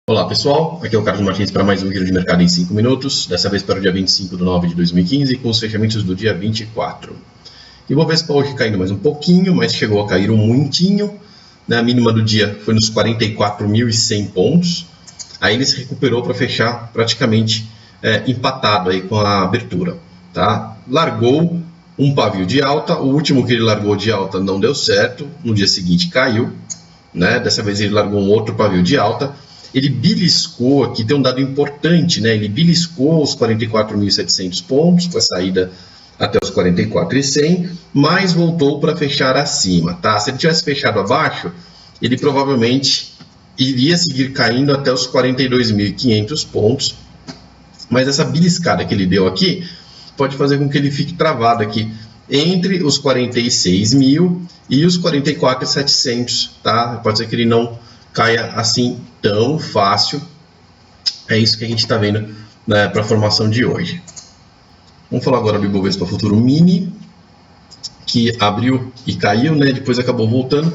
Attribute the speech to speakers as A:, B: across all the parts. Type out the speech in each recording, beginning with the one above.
A: Olá pessoal, aqui é o Carlos Martins para mais um Giro de Mercado em 5 minutos, dessa vez para o dia 25 de nove de 2015, com os fechamentos do dia 24. Ibovespa hoje caindo mais um pouquinho, mas chegou a cair um muitinho, né? A mínima do dia foi nos 44.100 pontos, aí ele se recuperou para fechar praticamente empatado aí com a abertura. Tá? Largou um pavio de alta, o último que ele largou de alta não deu certo, no dia seguinte caiu, né? Dessa vez ele largou um outro pavio de alta. Ele beliscou, aqui tem um dado importante, né? Ele beliscou os 44.700 pontos, com a saída até os 44.100, mas voltou para fechar acima, tá? Se ele tivesse fechado abaixo, ele provavelmente iria seguir caindo até os 42.500 pontos, mas essa beliscada que ele deu aqui pode fazer com que ele fique travado aqui entre os 46.000 e os 44.700, tá? Pode ser que ele não caia assim tão fácil. É isso que a gente está vendo, né, para a formação de hoje. Vamos falar agora do Ibovespa Futuro Mini, que abriu e caiu, né, depois acabou voltando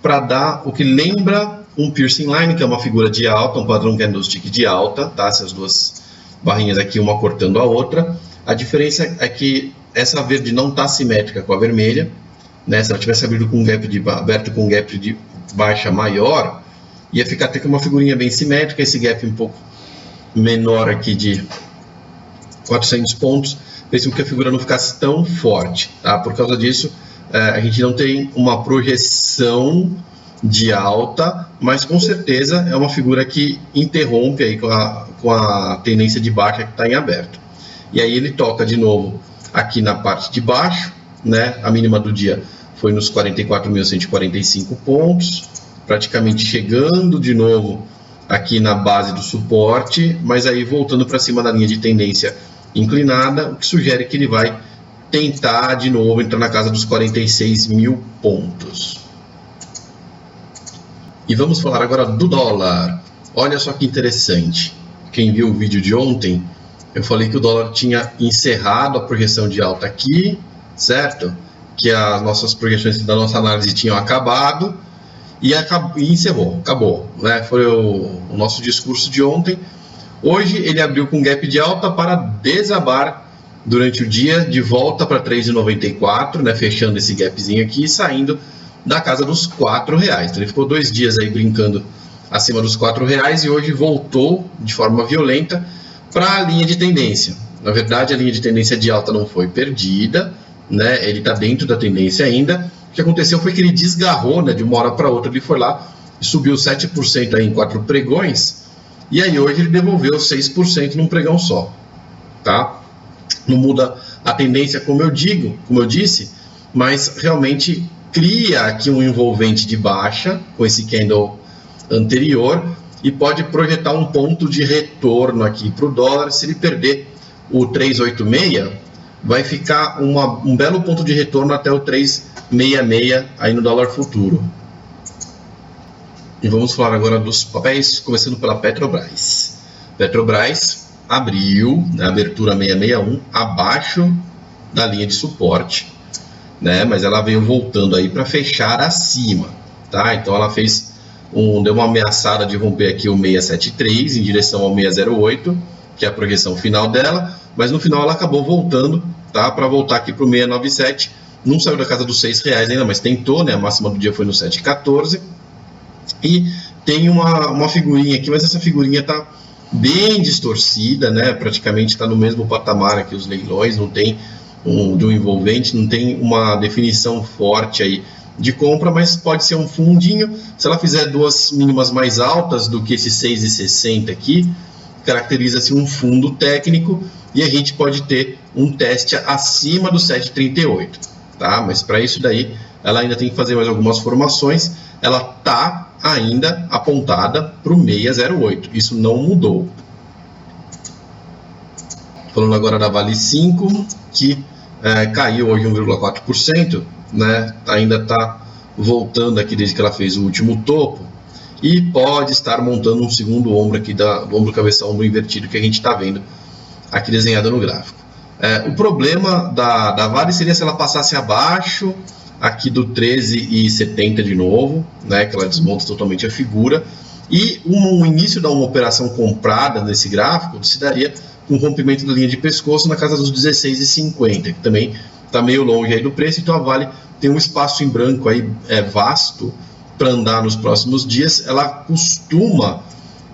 A: para dar o que lembra um piercing line, que é uma figura de alta, um padrão candlestick de alta, tá? Essas duas barrinhas aqui, uma cortando a outra. A diferença é que essa verde não está simétrica com a vermelha, né? Se ela tivesse aberto com um gap de baixa maior, ia ficar até com uma figurinha bem simétrica, esse gap um pouco menor aqui de 400 pontos, fez com que a figura não ficasse tão forte, tá? Por causa disso, a gente não tem uma projeção de alta, mas com certeza é uma figura que interrompe aí com a tendência de baixa que está em aberto. E aí ele toca de novo aqui na parte de baixo, né? A mínima do dia foi nos 44.145 pontos, praticamente chegando de novo aqui na base do suporte, mas aí voltando para cima da linha de tendência inclinada, o que sugere que ele vai tentar de novo entrar na casa dos 46.000 pontos. E vamos falar agora do dólar. Olha só que interessante. Quem viu o vídeo de ontem, eu falei que o dólar tinha encerrado a projeção de alta aqui, certo? Que as nossas projeções da nossa análise tinham acabado. E encerrou, acabou, né? Foi o nosso discurso de ontem. Hoje ele abriu com gap de alta para desabar durante o dia, de volta para 3,94, né? Fechando esse gapzinho aqui e saindo da casa dos R$4. Então ele ficou 2 dias aí brincando acima dos R$4 e hoje voltou de forma violenta para a linha de tendência. Na verdade, a linha de tendência de alta não foi perdida, né? Ele está dentro da tendência ainda. O que aconteceu foi que ele desgarrou, né, de uma hora para outra, ele foi lá e subiu 7% aí em 4 pregões, e aí hoje ele devolveu 6% num pregão só, tá? Não muda a tendência, como eu disse, mas realmente cria aqui um envolvente de baixa com esse candle anterior e pode projetar um ponto de retorno aqui para o dólar. Se ele perder o 386, vai ficar um belo ponto de retorno até o 366 aí no dólar futuro. E vamos falar agora dos papéis, começando pela Petrobras. Petrobras abriu na abertura 661 abaixo da linha de suporte, né? Mas ela veio voltando aí para fechar acima, tá? Então ela deu uma ameaçada de romper aqui o 673 em direção ao 608, que é a projeção final dela, mas no final ela acabou voltando, tá? Para voltar aqui para o 697, não saiu da casa dos R$6 ainda, mas tentou, né? A máxima do dia foi no 714, e tem uma figurinha aqui, mas essa figurinha está bem distorcida, né? Praticamente está no mesmo patamar aqui os leilões, não tem de um envolvente, não tem uma definição forte aí de compra, mas pode ser um fundinho. Se ela fizer duas mínimas mais altas do que esse 6,60 aqui, caracteriza-se um fundo técnico e a gente pode ter um teste acima do 7,38, tá? Mas para isso daí ela ainda tem que fazer mais algumas formações. Ela está ainda apontada para o 608, isso não mudou. Falando agora da Vale 5, que caiu hoje 1,4%, né? Ainda está voltando aqui desde que ela fez o último topo, e pode estar montando um segundo ombro aqui, do ombro cabeça ombro invertido que a gente está vendo aqui desenhado no gráfico. O problema da Vale seria se ela passasse abaixo aqui do 13,70 de novo, né, que ela desmonta totalmente a figura, E o início de uma operação comprada nesse gráfico se daria com o rompimento da linha de pescoço na casa dos 16,50, que também está meio longe aí do preço, então a Vale tem um espaço em branco aí vasto para andar nos próximos dias. Ela costuma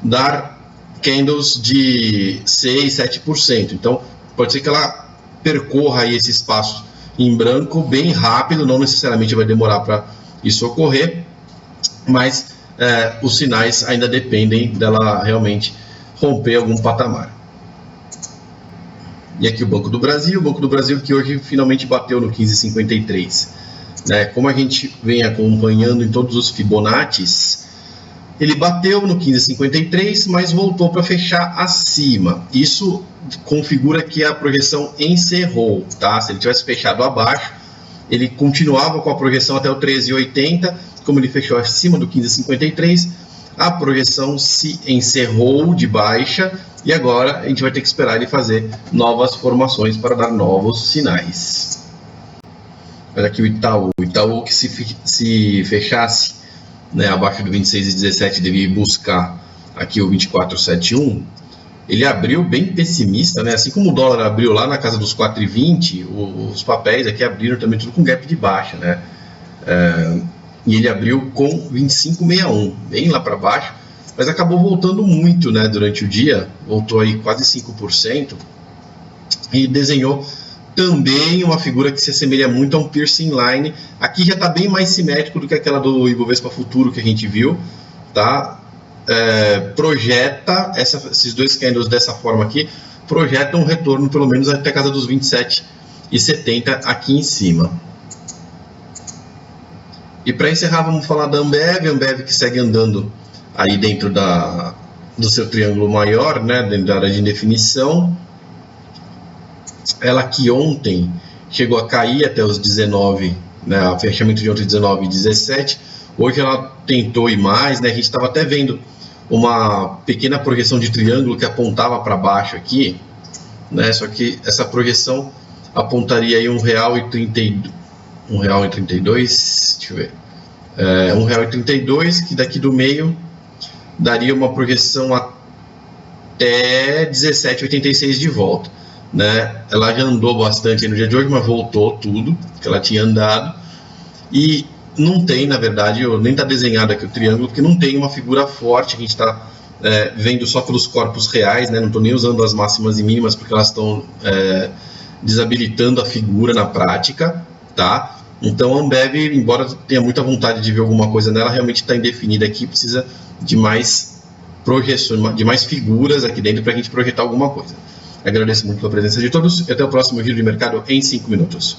A: dar candles de 6, 7%, então pode ser que ela percorra aí esse espaço em branco bem rápido, não necessariamente vai demorar para isso ocorrer, mas os sinais ainda dependem dela realmente romper algum patamar. E aqui o Banco do Brasil que hoje finalmente bateu no 15,53. Como a gente vem acompanhando em todos os Fibonaccis, ele bateu no 15,53, mas voltou para fechar acima. Isso configura que a projeção encerrou, tá? Se ele tivesse fechado abaixo, ele continuava com a projeção até o 13,80. Como ele fechou acima do 15,53, a projeção se encerrou de baixa e agora a gente vai ter que esperar ele fazer novas formações para dar novos sinais. Olha aqui o Itaú que se fechasse abaixo do 26,17 devia buscar aqui o 24,71. Ele abriu bem pessimista, assim como o dólar abriu lá na casa dos 4,20, os papéis aqui abriram também tudo com gap de baixa, e ele abriu com 25,61, bem lá para baixo, mas acabou voltando muito durante o dia, voltou aí quase 5% e desenhou também uma figura que se assemelha muito a um piercing line. Aqui já está bem mais simétrico do que aquela do Ibovespa Futuro que a gente viu, tá? Projeta esses dois candles dessa forma aqui, projetam um retorno pelo menos até a casa dos 27,70 aqui em cima. E para encerrar, vamos falar da Ambev que segue andando aí dentro do seu triângulo maior, dentro da área de indefinição. Ela que ontem chegou a cair até os 19, o fechamento de ontem 19,17. Hoje ela tentou ir mais, a gente estava até vendo uma pequena projeção de triângulo que apontava para baixo aqui, só que essa projeção apontaria aí R$1,32, deixa eu ver, R$1,32, que daqui do meio daria uma projeção até 17,86 de volta. Ela já andou bastante no dia de hoje, mas voltou tudo que ela tinha andado e não tem, na verdade, nem está desenhado aqui o triângulo, porque não tem uma figura forte. A gente está vendo só pelos corpos reais, não estou nem usando as máximas e mínimas porque elas estão desabilitando a figura na prática, tá? Então a Ambev, embora tenha muita vontade de ver alguma coisa nela, realmente está indefinida aqui, precisa de mais projeções, de mais figuras aqui dentro para a gente projetar alguma coisa. Agradeço muito a presença de todos e até o próximo Giro de Mercado em 5 minutos.